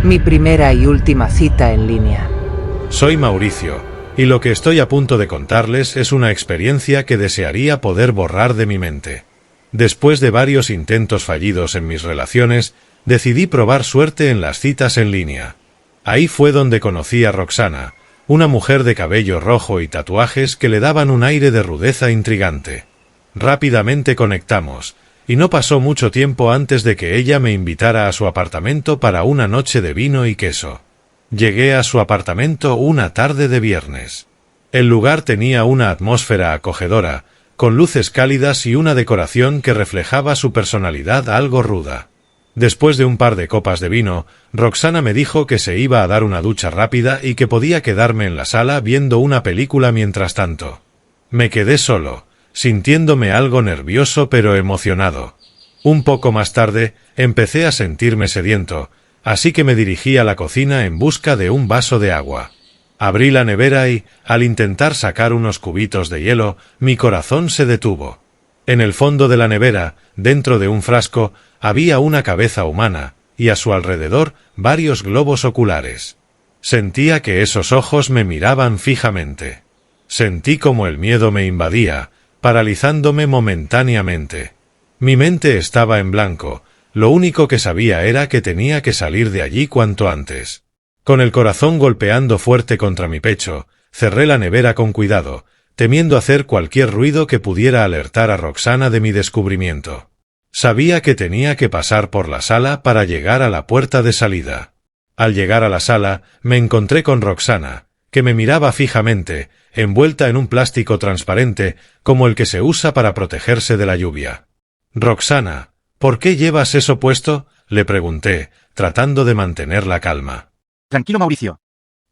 Mi primera y última cita en línea. Soy Mauricio, y lo que estoy a punto de contarles es una experiencia que desearía poder borrar de mi mente. Después de varios intentos fallidos en mis relaciones, decidí probar suerte en las citas en línea. Ahí fue donde conocí a Roxana, una mujer de cabello rojo y tatuajes que le daban un aire de rudeza intrigante. Rápidamente conectamos, y no pasó mucho tiempo antes de que ella me invitara a su apartamento para una noche de vino y queso. Llegué a su apartamento una tarde de viernes. El lugar tenía una atmósfera acogedora, con luces cálidas y una decoración que reflejaba su personalidad algo ruda. Después de un par de copas de vino, Roxana me dijo que se iba a dar una ducha rápida y que podía quedarme en la sala viendo una película mientras tanto. Me quedé solo, sintiéndome algo nervioso pero emocionado. Un poco más tarde, empecé a sentirme sediento, así que me dirigí a la cocina en busca de un vaso de agua. Abrí la nevera y, al intentar sacar unos cubitos de hielo, mi corazón se detuvo. En el fondo de la nevera, dentro de un frasco, había una cabeza humana, y a su alrededor varios globos oculares. Sentía que esos ojos me miraban fijamente. Sentí como el miedo me invadía, paralizándome momentáneamente. Mi mente estaba en blanco, lo único que sabía era que tenía que salir de allí cuanto antes. Con el corazón golpeando fuerte contra mi pecho, cerré la nevera con cuidado, temiendo hacer cualquier ruido que pudiera alertar a Roxana de mi descubrimiento. Sabía que tenía que pasar por la sala para llegar a la puerta de salida. Al llegar a la sala, me encontré con Roxana, que me miraba fijamente, envuelta en un plástico transparente, como el que se usa para protegerse de la lluvia. «Roxana, ¿por qué llevas eso puesto?», le pregunté, tratando de mantener la calma. Tranquilo, Mauricio.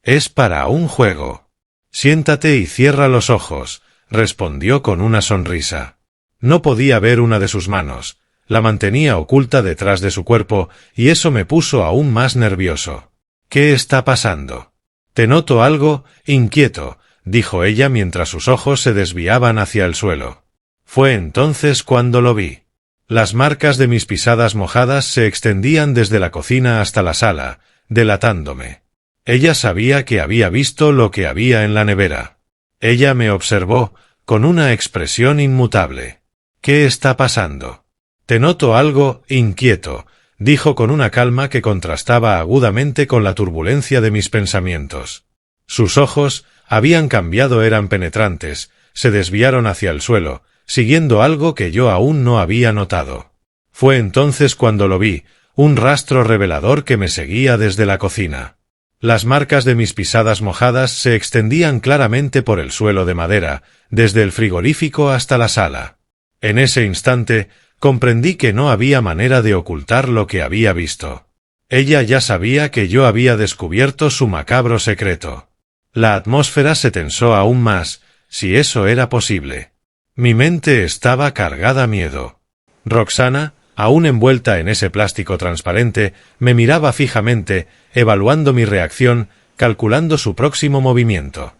«Es para un juego. Siéntate y cierra los ojos», respondió con una sonrisa. No podía ver una de sus manos. La mantenía oculta detrás de su cuerpo, y eso me puso aún más nervioso. «¿Qué está pasando?» «Te noto algo inquieto», dijo ella mientras sus ojos se desviaban hacia el suelo. Fue entonces cuando lo vi. Las marcas de mis pisadas mojadas se extendían desde la cocina hasta la sala, delatándome. Ella sabía que había visto lo que había en la nevera. Ella me observó, con una expresión inmutable. «¿Qué está pasando?» «Te noto algo inquieto», dijo con una calma que contrastaba agudamente con la turbulencia de mis pensamientos. Sus ojos habían cambiado, eran penetrantes, se desviaron hacia el suelo, siguiendo algo que yo aún no había notado. Fue entonces cuando lo vi, un rastro revelador que me seguía desde la cocina. Las marcas de mis pisadas mojadas se extendían claramente por el suelo de madera, desde el frigorífico hasta la sala. En ese instante, comprendí que no había manera de ocultar lo que había visto. Ella ya sabía que yo había descubierto su macabro secreto. La atmósfera se tensó aún más, si eso era posible. Mi mente estaba cargada de miedo. Roxana, aún envuelta en ese plástico transparente, me miraba fijamente, evaluando mi reacción, calculando su próximo movimiento.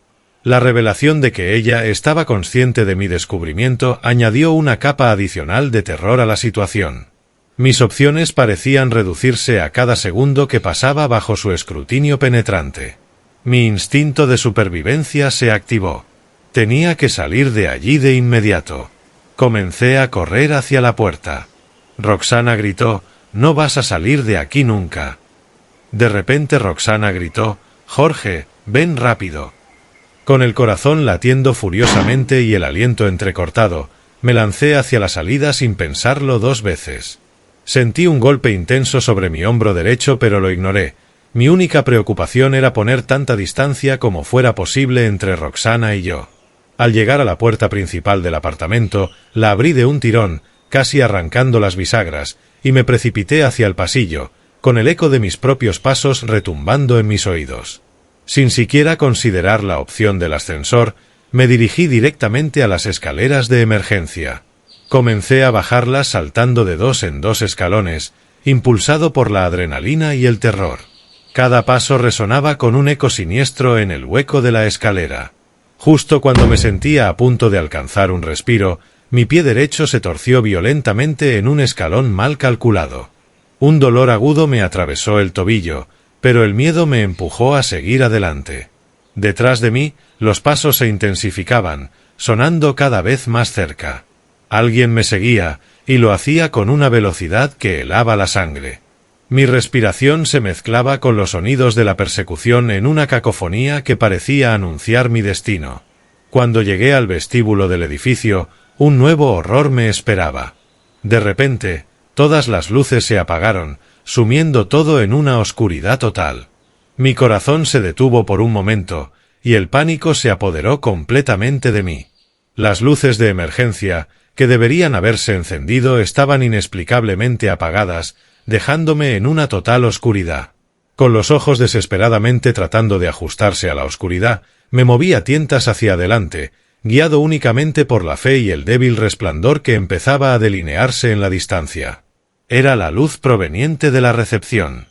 La revelación de que ella estaba consciente de mi descubrimiento añadió una capa adicional de terror a la situación. Mis opciones parecían reducirse a cada segundo que pasaba bajo su escrutinio penetrante. Mi instinto de supervivencia se activó. Tenía que salir de allí de inmediato. Comencé a correr hacia la puerta. Roxana gritó: «No vas a salir de aquí nunca». De repente Roxana gritó: «Jorge, ven rápido». Con el corazón latiendo furiosamente y el aliento entrecortado, me lancé hacia la salida sin pensarlo dos veces. Sentí un golpe intenso sobre mi hombro derecho, pero lo ignoré. Mi única preocupación era poner tanta distancia como fuera posible entre Roxana y yo. Al llegar a la puerta principal del apartamento, la abrí de un tirón, casi arrancando las bisagras, y me precipité hacia el pasillo, con el eco de mis propios pasos retumbando en mis oídos. Sin siquiera considerar la opción del ascensor, me dirigí directamente a las escaleras de emergencia. Comencé a bajarlas saltando de 2 en 2 escalones, impulsado por la adrenalina y el terror. Cada paso resonaba con un eco siniestro en el hueco de la escalera. Justo cuando me sentía a punto de alcanzar un respiro, mi pie derecho se torció violentamente en un escalón mal calculado. Un dolor agudo me atravesó el tobillo, pero el miedo me empujó a seguir adelante. Detrás de mí, los pasos se intensificaban, sonando cada vez más cerca. Alguien me seguía, y lo hacía con una velocidad que helaba la sangre. Mi respiración se mezclaba con los sonidos de la persecución en una cacofonía que parecía anunciar mi destino. Cuando llegué al vestíbulo del edificio, un nuevo horror me esperaba. De repente, todas las luces se apagaron, sumiendo todo en una oscuridad total. Mi corazón se detuvo por un momento, y el pánico se apoderó completamente de mí. Las luces de emergencia, que deberían haberse encendido, estaban inexplicablemente apagadas, dejándome en una total oscuridad. Con los ojos desesperadamente tratando de ajustarse a la oscuridad, me moví a tientas hacia adelante, guiado únicamente por la fe y el débil resplandor que empezaba a delinearse en la distancia. Era la luz proveniente de la recepción.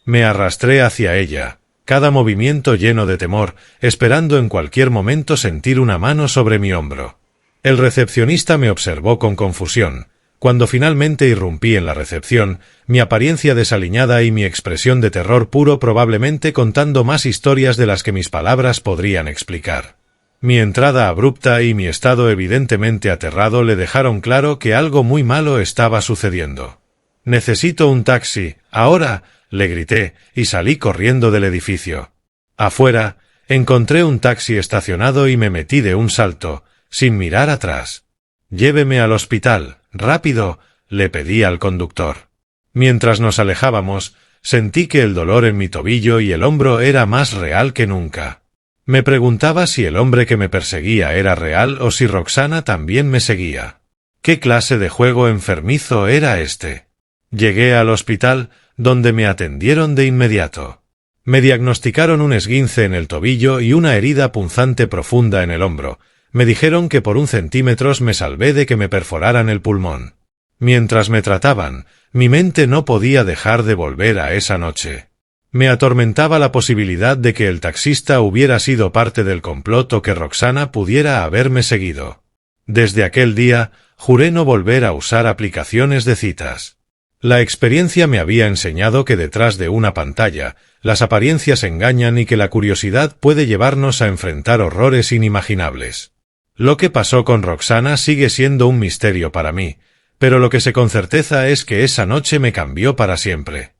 Me arrastré hacia ella, cada movimiento lleno de temor, esperando en cualquier momento sentir una mano sobre mi hombro. El recepcionista me observó con confusión. Cuando finalmente irrumpí en la recepción, mi apariencia desaliñada y mi expresión de terror puro probablemente contando más historias de las que mis palabras podrían explicar. Mi entrada abrupta y mi estado evidentemente aterrado le dejaron claro que algo muy malo estaba sucediendo. «Necesito un taxi, ahora», le grité, y salí corriendo del edificio. Afuera, encontré un taxi estacionado y me metí de un salto, sin mirar atrás. «Lléveme al hospital, rápido», le pedí al conductor. Mientras nos alejábamos, sentí que el dolor en mi tobillo y el hombro era más real que nunca. Me preguntaba si el hombre que me perseguía era real o si Roxana también me seguía. ¿Qué clase de juego enfermizo era este? Llegué al hospital, donde me atendieron de inmediato. Me diagnosticaron un esguince en el tobillo y una herida punzante profunda en el hombro. Me dijeron que por 1 centímetro me salvé de que me perforaran el pulmón. Mientras me trataban, mi mente no podía dejar de volver a esa noche. Me atormentaba la posibilidad de que el taxista hubiera sido parte del complot o que Roxana pudiera haberme seguido. Desde aquel día, juré no volver a usar aplicaciones de citas. La experiencia me había enseñado que detrás de una pantalla, las apariencias engañan y que la curiosidad puede llevarnos a enfrentar horrores inimaginables. Lo que pasó con Roxana sigue siendo un misterio para mí, pero lo que sé con certeza es que esa noche me cambió para siempre.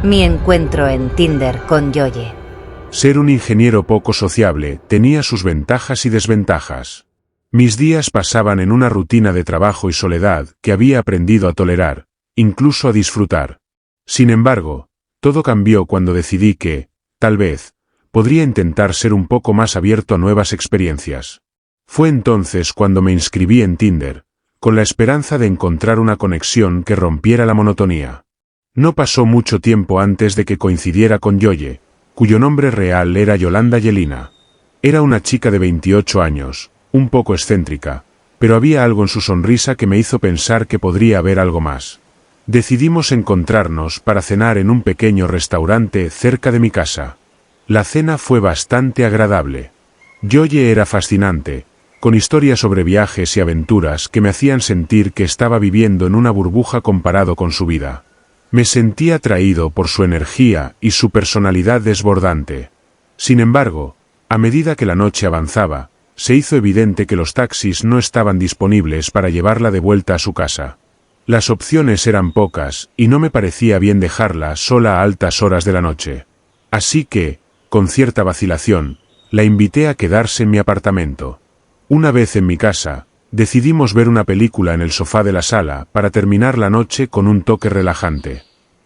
Mi encuentro en Tinder con Yoye. Ser un ingeniero poco sociable tenía sus ventajas y desventajas. Mis días pasaban en una rutina de trabajo y soledad que había aprendido a tolerar, incluso a disfrutar. Sin embargo, todo cambió cuando decidí que, tal vez, podría intentar ser un poco más abierto a nuevas experiencias. Fue entonces cuando me inscribí en Tinder, con la esperanza de encontrar una conexión que rompiera la monotonía. No pasó mucho tiempo antes de que coincidiera con Yoye, cuyo nombre real era Yolanda Yelina. Era una chica de 28 años, un poco excéntrica, pero había algo en su sonrisa que me hizo pensar que podría haber algo más. Decidimos encontrarnos para cenar en un pequeño restaurante cerca de mi casa. La cena fue bastante agradable. Yoye era fascinante, con historias sobre viajes y aventuras que me hacían sentir que estaba viviendo en una burbuja comparado con su vida. Me sentí atraído por su energía y su personalidad desbordante. Sin embargo, a medida que la noche avanzaba, se hizo evidente que los taxis no estaban disponibles para llevarla de vuelta a su casa. Las opciones eran pocas y no me parecía bien dejarla sola a altas horas de la noche. Así que, con cierta vacilación, la invité a quedarse en mi apartamento. Una vez en mi casa, decidimos ver una película en el sofá de la sala para terminar la noche con un toque relajante.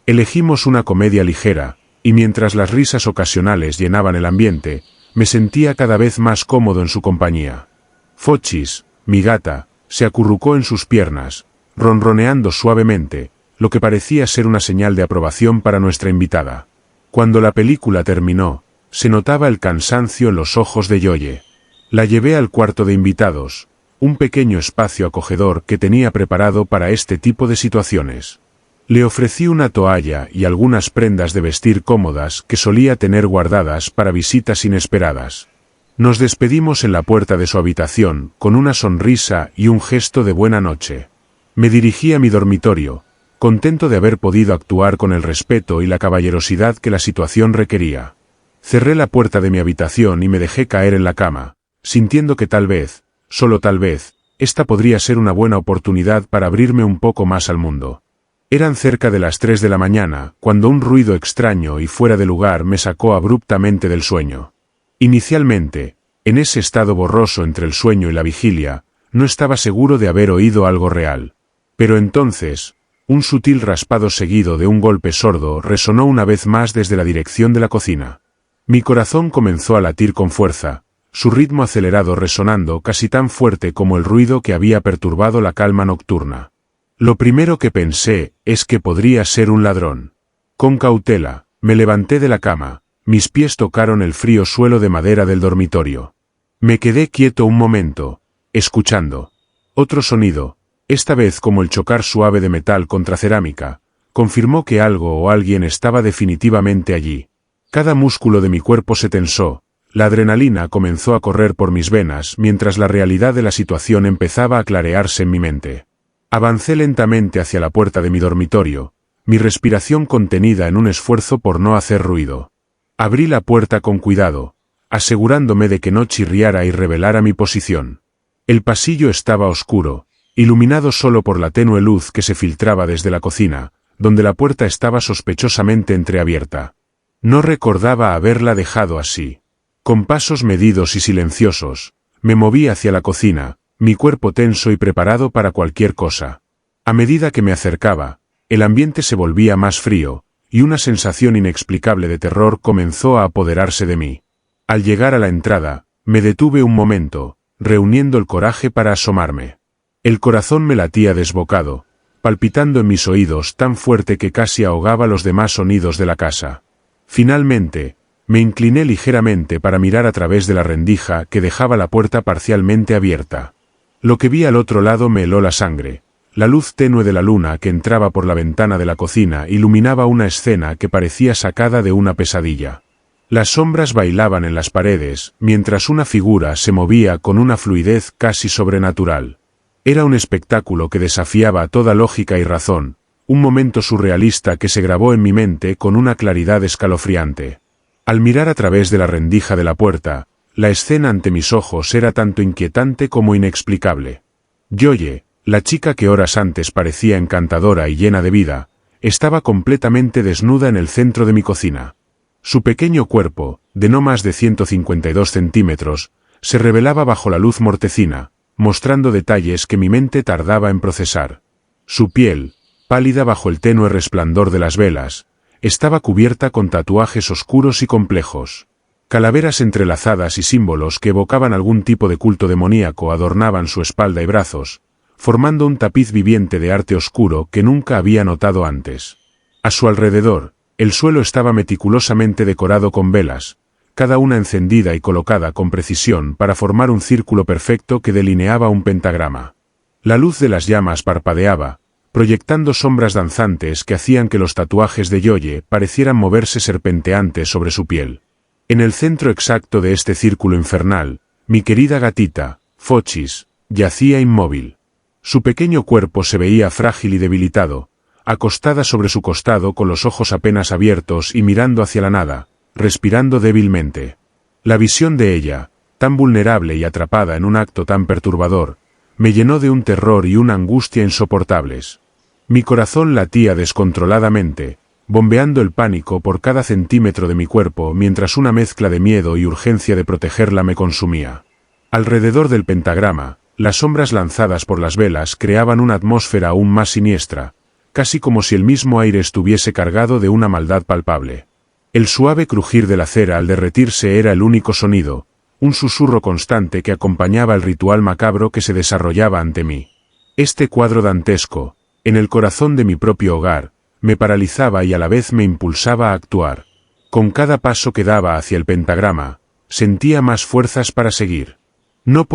Elegimos una comedia ligera, y mientras las risas ocasionales llenaban el ambiente, me sentía cada vez más cómodo en su compañía. Fochis, mi gata, se acurrucó en sus piernas, ronroneando suavemente, lo que parecía ser una señal de aprobación para nuestra invitada. Cuando la película terminó, se notaba el cansancio en los ojos de Yoye. La llevé al cuarto de invitados, un pequeño espacio acogedor que tenía preparado para este tipo de situaciones. Le ofrecí una toalla y algunas prendas de vestir cómodas que solía tener guardadas para visitas inesperadas. Nos despedimos en la puerta de su habitación con una sonrisa y un gesto de buena noche. Me dirigí a mi dormitorio, contento de haber podido actuar con el respeto y la caballerosidad que la situación requería. Cerré la puerta de mi habitación y me dejé caer en la cama, sintiendo que tal vez, solo tal vez, esta podría ser una buena oportunidad para abrirme un poco más al mundo. Eran cerca de las 3 de la mañana, cuando un ruido extraño y fuera de lugar me sacó abruptamente del sueño. Inicialmente, en ese estado borroso entre el sueño y la vigilia, no estaba seguro de haber oído algo real. Pero entonces, un sutil raspado seguido de un golpe sordo resonó una vez más desde la dirección de la cocina. Mi corazón comenzó a latir con fuerza, su ritmo acelerado resonando casi tan fuerte como el ruido que había perturbado la calma nocturna. Lo primero que pensé es que podría ser un ladrón. Con cautela, me levanté de la cama, mis pies tocaron el frío suelo de madera del dormitorio. Me quedé quieto un momento, escuchando. Otro sonido, esta vez como el chocar suave de metal contra cerámica, confirmó que algo o alguien estaba definitivamente allí. Cada músculo de mi cuerpo se tensó, la adrenalina comenzó a correr por mis venas mientras la realidad de la situación empezaba a clarearse en mi mente. Avancé lentamente hacia la puerta de mi dormitorio, mi respiración contenida en un esfuerzo por no hacer ruido. Abrí la puerta con cuidado, asegurándome de que no chirriara y revelara mi posición. El pasillo estaba oscuro, iluminado solo por la tenue luz que se filtraba desde la cocina, donde la puerta estaba sospechosamente entreabierta. No recordaba haberla dejado así. Con pasos medidos y silenciosos, me moví hacia la cocina, mi cuerpo tenso y preparado para cualquier cosa. A medida que me acercaba, el ambiente se volvía más frío, y una sensación inexplicable de terror comenzó a apoderarse de mí. Al llegar a la entrada, me detuve un momento, reuniendo el coraje para asomarme. El corazón me latía desbocado, palpitando en mis oídos tan fuerte que casi ahogaba los demás sonidos de la casa. Finalmente, me incliné ligeramente para mirar a través de la rendija que dejaba la puerta parcialmente abierta. Lo que vi al otro lado me heló la sangre. La luz tenue de la luna que entraba por la ventana de la cocina iluminaba una escena que parecía sacada de una pesadilla. Las sombras bailaban en las paredes, mientras una figura se movía con una fluidez casi sobrenatural. Era un espectáculo que desafiaba toda lógica y razón, un momento surrealista que se grabó en mi mente con una claridad escalofriante. Al mirar a través de la rendija de la puerta, la escena ante mis ojos era tanto inquietante como inexplicable. Yoye, la chica que horas antes parecía encantadora y llena de vida, estaba completamente desnuda en el centro de mi cocina. Su pequeño cuerpo, de no más de 152 centímetros, se revelaba bajo la luz mortecina, mostrando detalles que mi mente tardaba en procesar. Su piel, pálida bajo el tenue resplandor de las velas, estaba cubierta con tatuajes oscuros y complejos. Calaveras entrelazadas y símbolos que evocaban algún tipo de culto demoníaco adornaban su espalda y brazos, formando un tapiz viviente de arte oscuro que nunca había notado antes. A su alrededor, el suelo estaba meticulosamente decorado con velas, cada una encendida y colocada con precisión para formar un círculo perfecto que delineaba un pentagrama. La luz de las llamas parpadeaba, proyectando sombras danzantes que hacían que los tatuajes de Yoye parecieran moverse serpenteantes sobre su piel. En el centro exacto de este círculo infernal, mi querida gatita, Fochis, yacía inmóvil. Su pequeño cuerpo se veía frágil y debilitado, acostada sobre su costado con los ojos apenas abiertos y mirando hacia la nada, respirando débilmente. La visión de ella, tan vulnerable y atrapada en un acto tan perturbador, me llenó de un terror y una angustia insoportables. Mi corazón latía descontroladamente, bombeando el pánico por cada centímetro de mi cuerpo mientras una mezcla de miedo y urgencia de protegerla me consumía. Alrededor del pentagrama, las sombras lanzadas por las velas creaban una atmósfera aún más siniestra, casi como si el mismo aire estuviese cargado de una maldad palpable. El suave crujir de la cera al derretirse era el único sonido, un susurro constante que acompañaba el ritual macabro que se desarrollaba ante mí. Este cuadro dantesco, en el corazón de mi propio hogar, me paralizaba y a la vez me impulsaba a actuar. Con cada paso que daba hacia el pentagrama, sentía más fuerzas para seguir. No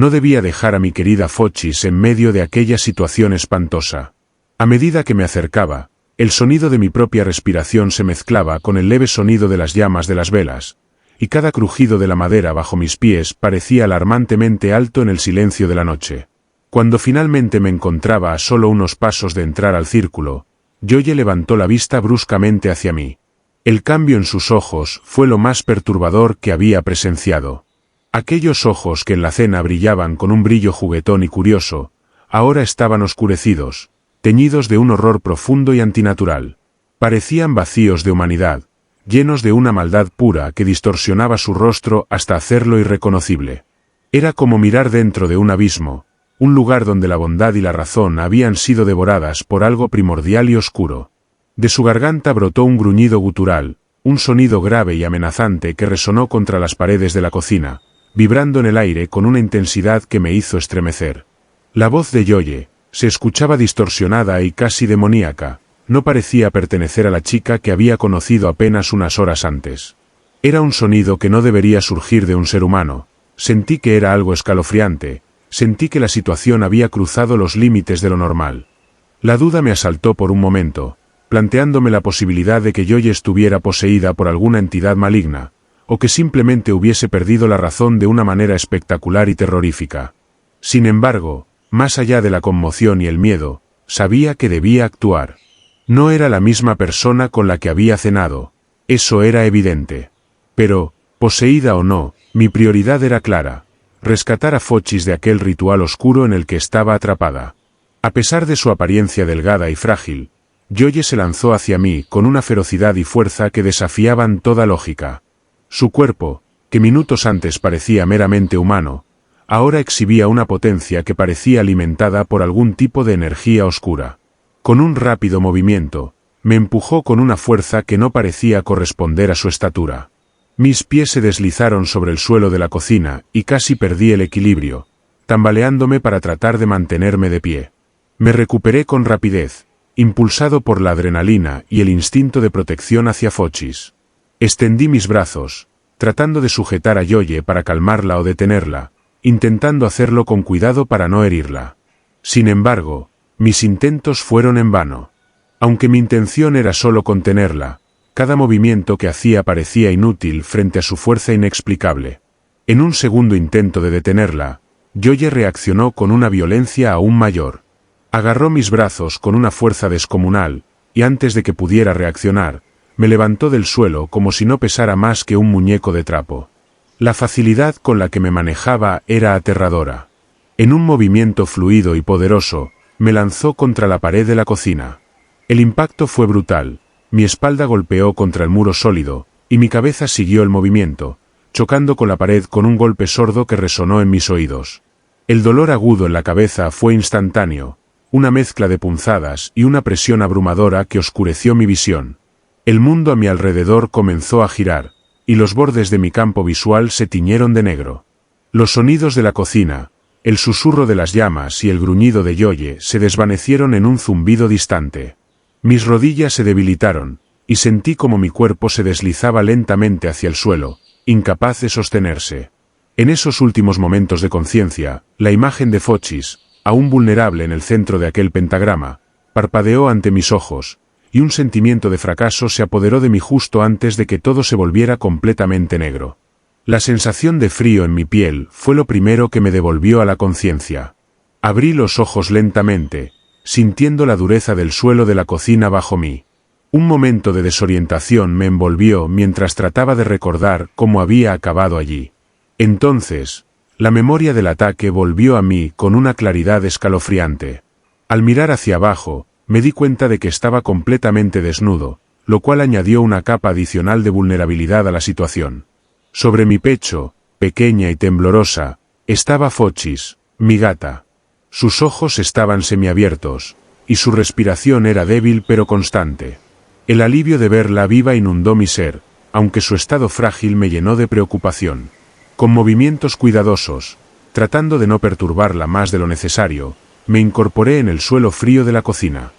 debía dejar a mi querida Fochis en medio de aquella situación espantosa. A medida que me acercaba, el sonido de mi propia respiración se mezclaba con el leve sonido de las llamas de las velas, y cada crujido de la madera bajo mis pies parecía alarmantemente alto en el silencio de la noche. Cuando finalmente me encontraba a solo unos pasos de entrar al círculo, Yoye levantó la vista bruscamente hacia mí. El cambio en sus ojos fue lo más perturbador que había presenciado. Aquellos ojos que en la cena brillaban con un brillo juguetón y curioso, ahora estaban oscurecidos, teñidos de un horror profundo y antinatural. Parecían vacíos de humanidad, llenos de una maldad pura que distorsionaba su rostro hasta hacerlo irreconocible. Era como mirar dentro de un abismo, un lugar donde la bondad y la razón habían sido devoradas por algo primordial y oscuro. De su garganta brotó un gruñido gutural, un sonido grave y amenazante que resonó contra las paredes de la cocina, vibrando en el aire con una intensidad que me hizo estremecer. La voz de Yoye se escuchaba distorsionada y casi demoníaca, no parecía pertenecer a la chica que había conocido apenas unas horas antes. Era un sonido que no debería surgir de un ser humano. Sentí que era algo escalofriante, sentí que la situación había cruzado los límites de lo normal. La duda me asaltó por un momento, planteándome la posibilidad de que Yoye estuviera poseída por alguna entidad maligna, o que simplemente hubiese perdido la razón de una manera espectacular y terrorífica. Sin embargo, más allá de la conmoción y el miedo, sabía que debía actuar. No era la misma persona con la que había cenado, eso era evidente. Pero, poseída o no, mi prioridad era clara: rescatar a Fochis de aquel ritual oscuro en el que estaba atrapada. A pesar de su apariencia delgada y frágil, Yoye se lanzó hacia mí con una ferocidad y fuerza que desafiaban toda lógica. Su cuerpo, que minutos antes parecía meramente humano, ahora exhibía una potencia que parecía alimentada por algún tipo de energía oscura. Con un rápido movimiento, me empujó con una fuerza que no parecía corresponder a su estatura. Mis pies se deslizaron sobre el suelo de la cocina y casi perdí el equilibrio, tambaleándome para tratar de mantenerme de pie. Me recuperé con rapidez, impulsado por la adrenalina y el instinto de protección hacia Fochis. Extendí mis brazos, tratando de sujetar a Yoye para calmarla o detenerla, intentando hacerlo con cuidado para no herirla. Sin embargo, mis intentos fueron en vano. Aunque mi intención era solo contenerla, cada movimiento que hacía parecía inútil frente a su fuerza inexplicable. En un segundo intento de detenerla, Yoye reaccionó con una violencia aún mayor. Agarró mis brazos con una fuerza descomunal, y antes de que pudiera reaccionar, me levantó del suelo como si no pesara más que un muñeco de trapo. La facilidad con la que me manejaba era aterradora. En un movimiento fluido y poderoso, me lanzó contra la pared de la cocina. El impacto fue brutal, mi espalda golpeó contra el muro sólido, y mi cabeza siguió el movimiento, chocando con la pared con un golpe sordo que resonó en mis oídos. El dolor agudo en la cabeza fue instantáneo, una mezcla de punzadas y una presión abrumadora que oscureció mi visión. El mundo a mi alrededor comenzó a girar, y los bordes de mi campo visual se tiñeron de negro. Los sonidos de la cocina, el susurro de las llamas y el gruñido de Yoye se desvanecieron en un zumbido distante. Mis rodillas se debilitaron, y sentí como mi cuerpo se deslizaba lentamente hacia el suelo, incapaz de sostenerse. En esos últimos momentos de conciencia, la imagen de Fochis, aún vulnerable en el centro de aquel pentagrama, parpadeó ante mis ojos, y un sentimiento de fracaso se apoderó de mí justo antes de que todo se volviera completamente negro. La sensación de frío en mi piel fue lo primero que me devolvió a la conciencia. Abrí los ojos lentamente, sintiendo la dureza del suelo de la cocina bajo mí. Un momento de desorientación me envolvió mientras trataba de recordar cómo había acabado allí. Entonces, la memoria del ataque volvió a mí con una claridad escalofriante. Al mirar hacia abajo, me di cuenta de que estaba completamente desnudo, lo cual añadió una capa adicional de vulnerabilidad a la situación. Sobre mi pecho, pequeña y temblorosa, estaba Fochis, mi gata. Sus ojos estaban semiabiertos, y su respiración era débil pero constante. El alivio de verla viva inundó mi ser, aunque su estado frágil me llenó de preocupación. Con movimientos cuidadosos, tratando de no perturbarla más de lo necesario, me incorporé en el suelo frío de la cocina.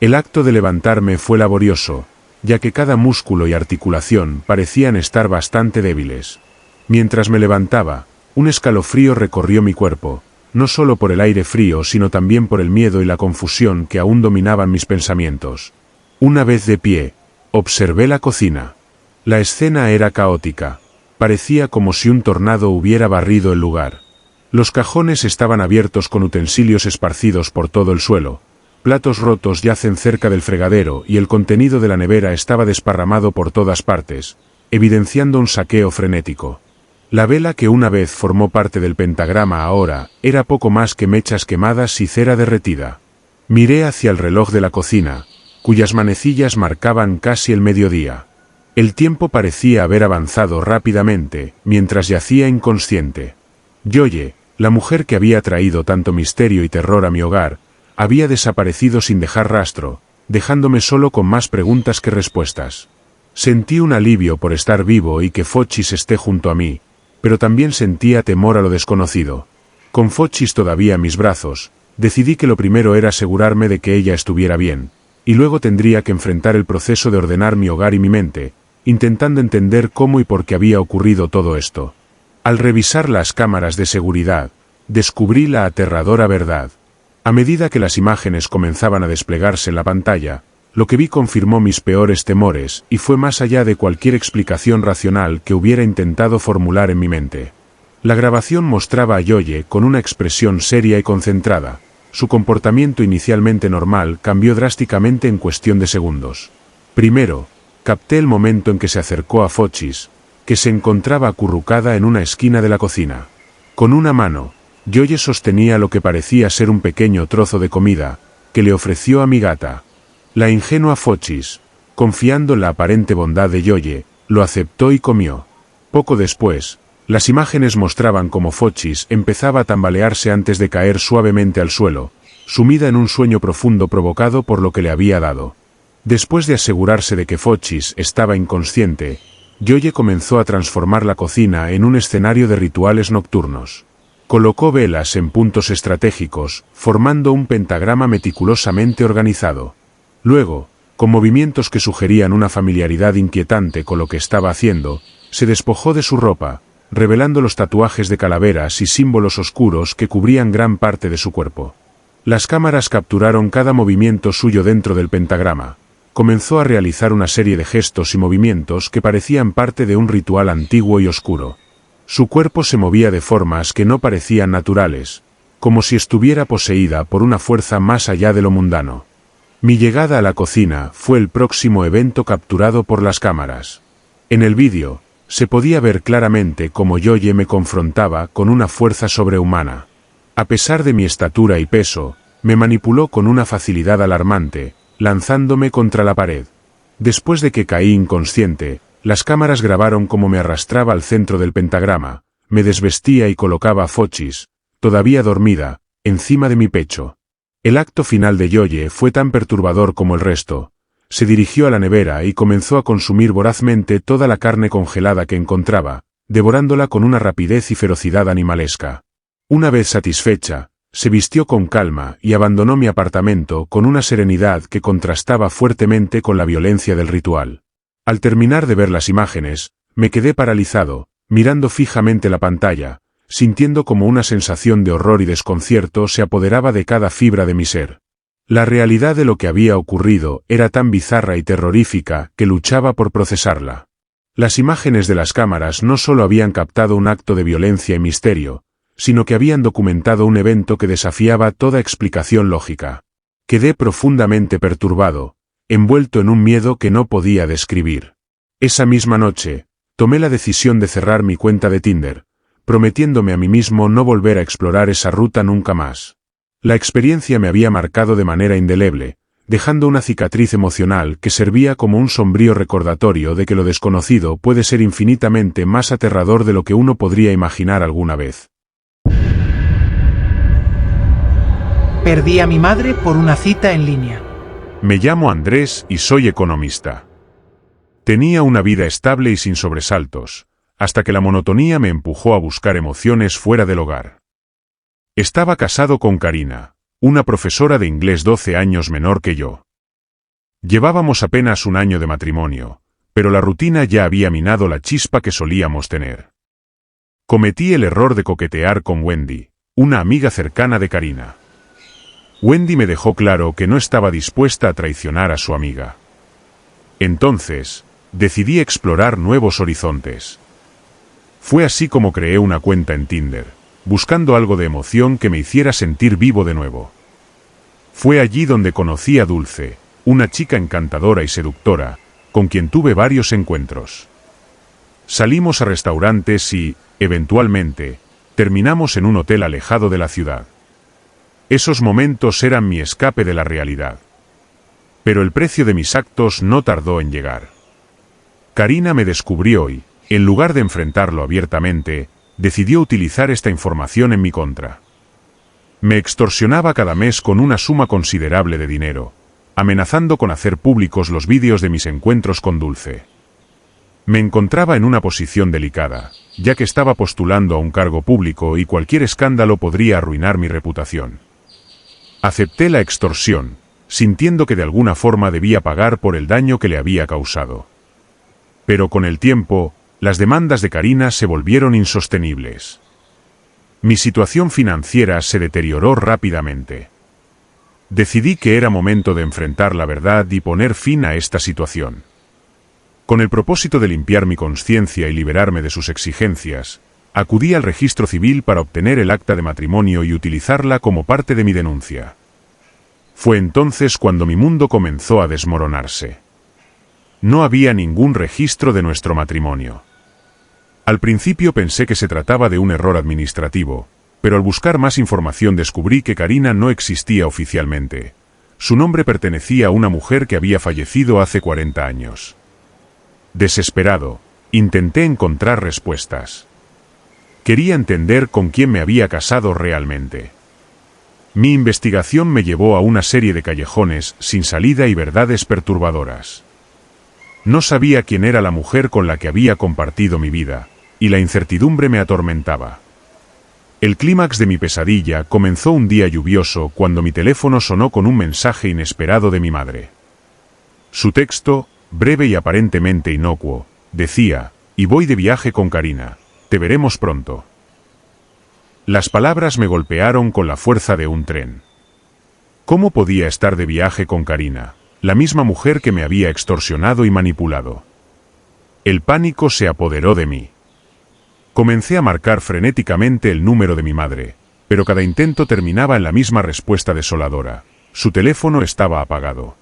El acto de levantarme fue laborioso, ya que cada músculo y articulación parecían estar bastante débiles. Mientras me levantaba, un escalofrío recorrió mi cuerpo, no solo por el aire frío sino también por el miedo y la confusión que aún dominaban mis pensamientos. Una vez de pie, observé la cocina. La escena era caótica. Parecía como si un tornado hubiera barrido el lugar. Los cajones estaban abiertos con utensilios esparcidos por todo el suelo, platos rotos yacen cerca del fregadero y el contenido de la nevera estaba desparramado por todas partes, evidenciando un saqueo frenético. La vela que una vez formó parte del pentagrama ahora era poco más que mechas quemadas y cera derretida. Miré hacia el reloj de la cocina, cuyas manecillas marcaban casi el mediodía. El tiempo parecía haber avanzado rápidamente, mientras yacía inconsciente. Yoye, la mujer que había traído tanto misterio y terror a mi hogar, había desaparecido sin dejar rastro, dejándome solo con más preguntas que respuestas. Sentí un alivio por estar vivo y que Fochis esté junto a mí, pero también sentía temor a lo desconocido. Con Fochis todavía en mis brazos, decidí que lo primero era asegurarme de que ella estuviera bien, y luego tendría que enfrentar el proceso de ordenar mi hogar y mi mente, intentando entender cómo y por qué había ocurrido todo esto. Al revisar las cámaras de seguridad, descubrí la aterradora verdad. A medida que las imágenes comenzaban a desplegarse en la pantalla, lo que vi confirmó mis peores temores y fue más allá de cualquier explicación racional que hubiera intentado formular en mi mente. La grabación mostraba a Yoye con una expresión seria y concentrada. Su comportamiento inicialmente normal cambió drásticamente en cuestión de segundos. Primero, capté el momento en que se acercó a Fochis, que se encontraba acurrucada en una esquina de la cocina. Con una mano, Yoye sostenía lo que parecía ser un pequeño trozo de comida, que le ofreció a mi gata. La ingenua Fochis, confiando en la aparente bondad de Yoye, lo aceptó y comió. Poco después, las imágenes mostraban cómo Fochis empezaba a tambalearse antes de caer suavemente al suelo, sumida en un sueño profundo provocado por lo que le había dado. Después de asegurarse de que Fochis estaba inconsciente, Yoye comenzó a transformar la cocina en un escenario de rituales nocturnos. Colocó velas en puntos estratégicos, formando un pentagrama meticulosamente organizado. Luego, con movimientos que sugerían una familiaridad inquietante con lo que estaba haciendo, se despojó de su ropa, revelando los tatuajes de calaveras y símbolos oscuros que cubrían gran parte de su cuerpo. Las cámaras capturaron cada movimiento suyo dentro del pentagrama. Comenzó a realizar una serie de gestos y movimientos que parecían parte de un ritual antiguo y oscuro. Su cuerpo se movía de formas que no parecían naturales, como si estuviera poseída por una fuerza más allá de lo mundano. Mi llegada a la cocina fue el próximo evento capturado por las cámaras. En el vídeo, se podía ver claramente cómo Yoye me confrontaba con una fuerza sobrehumana. A pesar de mi estatura y peso, me manipuló con una facilidad alarmante, lanzándome contra la pared. Después de que caí inconsciente, las cámaras grabaron cómo me arrastraba al centro del pentagrama, me desvestía y colocaba a Fochis, todavía dormida, encima de mi pecho. El acto final de Yoye fue tan perturbador como el resto. Se dirigió a la nevera y comenzó a consumir vorazmente toda la carne congelada que encontraba, devorándola con una rapidez y ferocidad animalesca. Una vez satisfecha, se vistió con calma y abandonó mi apartamento con una serenidad que contrastaba fuertemente con la violencia del ritual. Al terminar de ver las imágenes, me quedé paralizado, mirando fijamente la pantalla, sintiendo como una sensación de horror y desconcierto se apoderaba de cada fibra de mi ser. La realidad de lo que había ocurrido era tan bizarra y terrorífica que luchaba por procesarla. Las imágenes de las cámaras no solo habían captado un acto de violencia y misterio, sino que habían documentado un evento que desafiaba toda explicación lógica. Quedé profundamente perturbado, envuelto en un miedo que no podía describir. Esa misma noche, tomé la decisión de cerrar mi cuenta de Tinder, prometiéndome a mí mismo no volver a explorar esa ruta nunca más. La experiencia me había marcado de manera indeleble, dejando una cicatriz emocional que servía como un sombrío recordatorio de que lo desconocido puede ser infinitamente más aterrador de lo que uno podría imaginar alguna vez. Perdí a mi madre por una cita en línea. Me llamo Andrés y soy economista. Tenía una vida estable y sin sobresaltos, hasta que la monotonía me empujó a buscar emociones fuera del hogar. Estaba casado con Karina, una profesora de inglés 12 años menor que yo. Llevábamos apenas un año de matrimonio, pero la rutina ya había minado la chispa que solíamos tener. Cometí el error de coquetear con Wendy, una amiga cercana de Karina. Wendy me dejó claro que no estaba dispuesta a traicionar a su amiga. Entonces, decidí explorar nuevos horizontes. Fue así como creé una cuenta en Tinder, buscando algo de emoción que me hiciera sentir vivo de nuevo. Fue allí donde conocí a Dulce, una chica encantadora y seductora, con quien tuve varios encuentros. Salimos a restaurantes y, eventualmente, terminamos en un hotel alejado de la ciudad. Esos momentos eran mi escape de la realidad. Pero el precio de mis actos no tardó en llegar. Karina me descubrió y, en lugar de enfrentarlo abiertamente, decidió utilizar esta información en mi contra. Me extorsionaba cada mes con una suma considerable de dinero, amenazando con hacer públicos los vídeos de mis encuentros con Dulce. Me encontraba en una posición delicada, ya que estaba postulando a un cargo público y cualquier escándalo podría arruinar mi reputación. Acepté la extorsión, sintiendo que de alguna forma debía pagar por el daño que le había causado. Pero con el tiempo, las demandas de Karina se volvieron insostenibles. Mi situación financiera se deterioró rápidamente. Decidí que era momento de enfrentar la verdad y poner fin a esta situación. Con el propósito de limpiar mi conciencia y liberarme de sus exigencias, acudí al registro civil para obtener el acta de matrimonio y utilizarla como parte de mi denuncia. Fue entonces cuando mi mundo comenzó a desmoronarse. No había ningún registro de nuestro matrimonio. Al principio pensé que se trataba de un error administrativo, pero al buscar más información descubrí que Karina no existía oficialmente. Su nombre pertenecía a una mujer que había fallecido hace 40 años. Desesperado, intenté encontrar respuestas. Quería entender con quién me había casado realmente. Mi investigación me llevó a una serie de callejones sin salida y verdades perturbadoras. No sabía quién era la mujer con la que había compartido mi vida, y la incertidumbre me atormentaba. El clímax de mi pesadilla comenzó un día lluvioso cuando mi teléfono sonó con un mensaje inesperado de mi madre. Su texto, breve y aparentemente inocuo, decía: "Y voy de viaje con Karina, te veremos pronto". Las palabras me golpearon con la fuerza de un tren. ¿Cómo podía estar de viaje con Karina, la misma mujer que me había extorsionado y manipulado? El pánico se apoderó de mí. Comencé a marcar frenéticamente el número de mi madre, pero cada intento terminaba en la misma respuesta desoladora: su teléfono estaba apagado.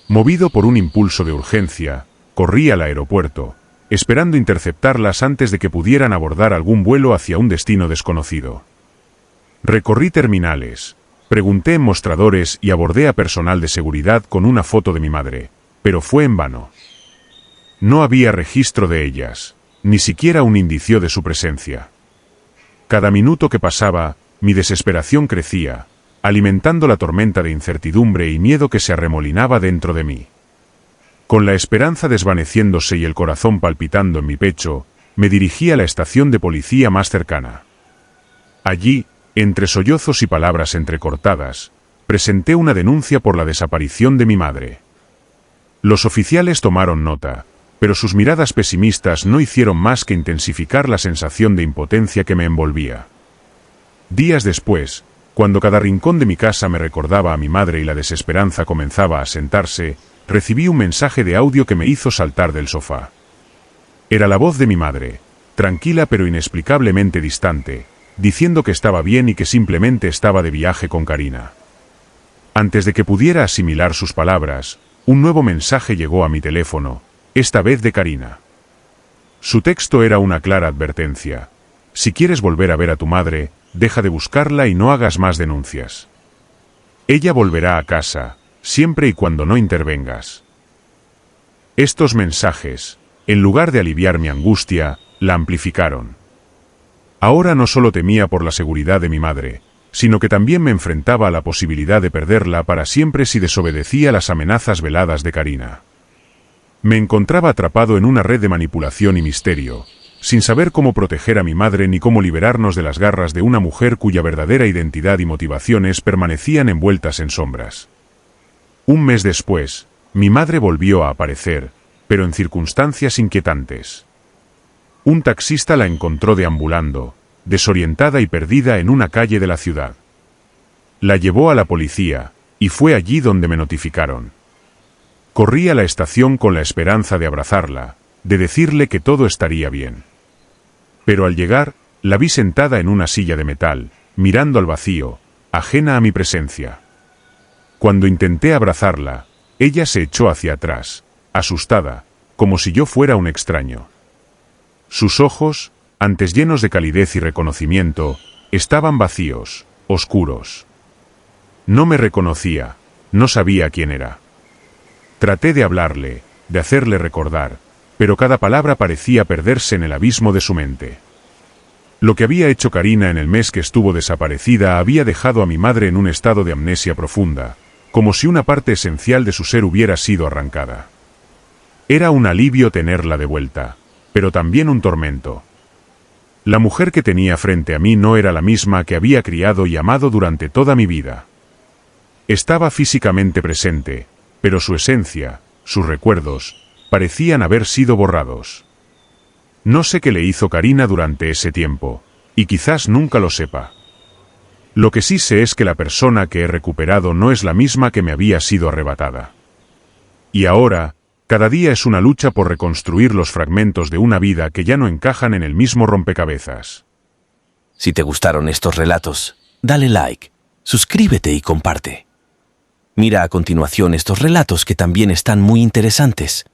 Movido por un impulso de urgencia, corrí al aeropuerto, esperando interceptarlas antes de que pudieran abordar algún vuelo hacia un destino desconocido. Recorrí terminales, pregunté en mostradores y abordé a personal de seguridad con una foto de mi madre, pero fue en vano. No había registro de ellas, ni siquiera un indicio de su presencia. Cada minuto que pasaba, mi desesperación crecía, alimentando la tormenta de incertidumbre y miedo que se arremolinaba dentro de mí. Con la esperanza desvaneciéndose y el corazón palpitando en mi pecho, me dirigí a la estación de policía más cercana. Allí, entre sollozos y palabras entrecortadas, presenté una denuncia por la desaparición de mi madre. Los oficiales tomaron nota, pero sus miradas pesimistas no hicieron más que intensificar la sensación de impotencia que me envolvía. Días después, cuando cada rincón de mi casa me recordaba a mi madre y la desesperanza comenzaba a sentarse, recibí un mensaje de audio que me hizo saltar del sofá. Era la voz de mi madre, tranquila pero inexplicablemente distante, diciendo que estaba bien y que simplemente estaba de viaje con Karina. Antes de que pudiera asimilar sus palabras, un nuevo mensaje llegó a mi teléfono, esta vez de Karina. Su texto era una clara advertencia: si quieres volver a ver a tu madre, deja de buscarla y no hagas más denuncias. Ella volverá a casa, siempre y cuando no intervengas. Estos mensajes, en lugar de aliviar mi angustia, la amplificaron. Ahora no solo temía por la seguridad de mi madre, sino que también me enfrentaba a la posibilidad de perderla para siempre si desobedecía las amenazas veladas de Karina. Me encontraba atrapado en una red de manipulación y misterio, sin saber cómo proteger a mi madre ni cómo liberarnos de las garras de una mujer cuya verdadera identidad y motivaciones permanecían envueltas en sombras. Un mes después, mi madre volvió a aparecer, pero en circunstancias inquietantes. Un taxista la encontró deambulando, desorientada y perdida en una calle de la ciudad. La llevó a la policía, y fue allí donde me notificaron. Corrí a la estación con la esperanza de abrazarla, de decirle que todo estaría bien. Pero al llegar, La vi sentada en una silla de metal, mirando al vacío, ajena a mi presencia. Cuando intenté abrazarla, ella se echó hacia atrás, asustada, como si yo fuera un extraño. Sus ojos, antes llenos de calidez y reconocimiento, estaban vacíos, oscuros. No me reconocía, no sabía quién era. Traté de hablarle, de hacerle recordar, pero cada palabra parecía perderse en el abismo de su mente. Lo que había hecho Karina en el mes que estuvo desaparecida había dejado a mi madre en un estado de amnesia profunda, como si una parte esencial de su ser hubiera sido arrancada. Era un alivio tenerla de vuelta, pero también un tormento. La mujer que tenía frente a mí no era la misma que había criado y amado durante toda mi vida. Estaba físicamente presente, pero su esencia, sus recuerdos, parecían haber sido borrados. No sé qué le hizo Karina durante ese tiempo, y quizás nunca lo sepa. Lo que sí sé es que la persona que he recuperado no es la misma que me había sido arrebatada. Y ahora, cada día es una lucha por reconstruir los fragmentos de una vida que ya no encajan en el mismo rompecabezas. Si te gustaron estos relatos, dale like, suscríbete y comparte. Mira a continuación estos relatos que también están muy interesantes.